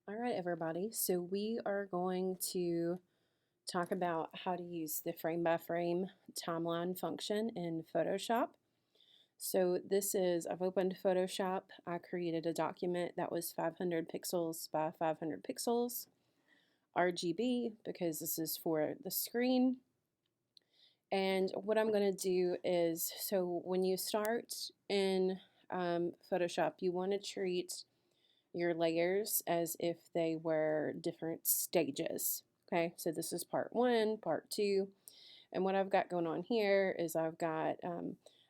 All right, everybody. So we are going to talk about how to use the frame by frame timeline function in Photoshop. So this is, I've opened Photoshop. I created a document that was 500 pixels by 500 pixels, RGB, because this is for the screen. And what I'm going to do is, so when you start in Photoshop, you want to treat your layers as if they were different stages. Okay, so this is part one, part two, and what I've got going on here is I've got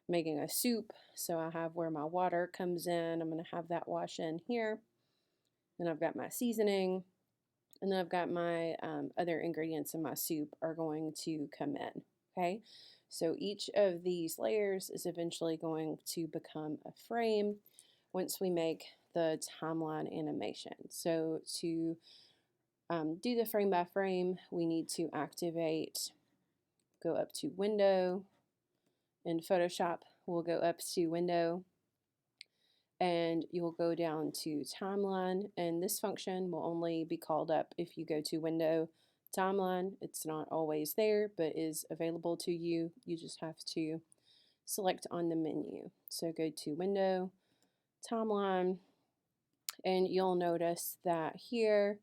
making a soup, so I have where my water comes in. I'm going to have that wash in here. Then I've got my seasoning, and then I've got my other ingredients in my soup are going to come in. Okay, so each of these layers is eventually going to become a frame once we make the timeline animation. So to do the frame by frame, we need to activate, go up to Window. In Photoshop, we'll go up to Window, and you'll go down to Timeline, and this function will only be called up if you go to Window, Timeline. It's not always there, but is available to you. You just have to select on the menu. So go to Window, Timeline, and you'll notice that here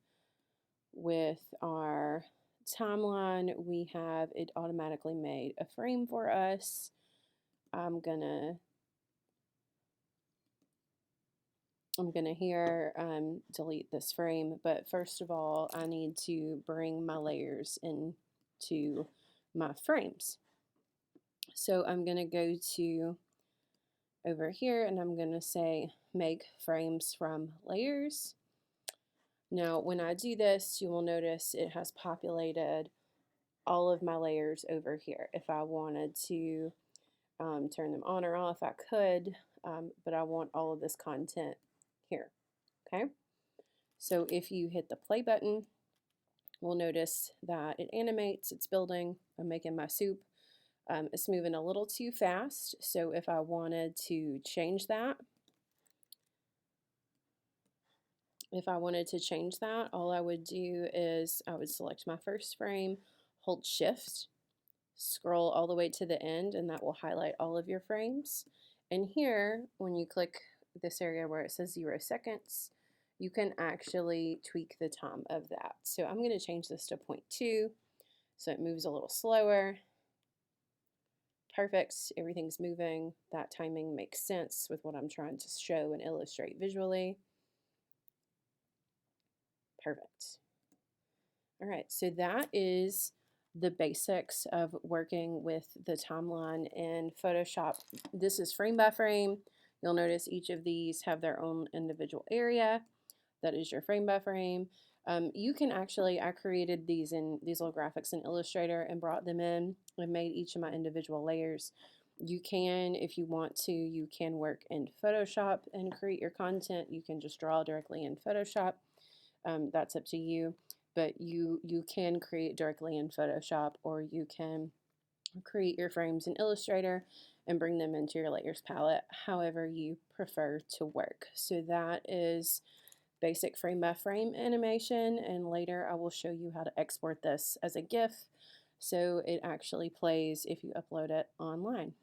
with our timeline, we have it automatically made a frame for us. I'm gonna here delete this frame, but first of all, I need to bring my layers into my frames. So I'm gonna go to over here and I'm gonna say make frames from layers. Now, when I do this, you will notice it has populated all of my layers over here. If I wanted to turn them on or off, I could, but I want all of this content here. Okay, so if you hit the play button, we'll notice that it animates, it's building. I'm making my soup. It's moving a little too fast, so if I wanted to change that, all I would do is I would select my first frame, hold shift, scroll all the way to the end, and that will highlight all of your frames. And here, when you click this area where it says 0 seconds, you can actually tweak the time of that. So I'm going to change this to 0.2 so it moves a little slower. Perfect, everything's moving. That timing makes sense with what I'm trying to show and illustrate visually. Perfect. All right, so that is the basics of working with the timeline in Photoshop. This is frame by frame. You'll notice each of these have their own individual area. That is your frame by frame. You can actually, I created these little graphics in Illustrator and brought them in and made each of my individual layers. You can, if you want to, you can work in Photoshop and create your content. You can just draw directly in Photoshop. That's up to you, but you can create directly in Photoshop, or you can create your frames in Illustrator and bring them into your layers palette, however you prefer to work. So that is basic frame by frame animation, and later I will show you how to export this as a GIF so it actually plays if you upload it online.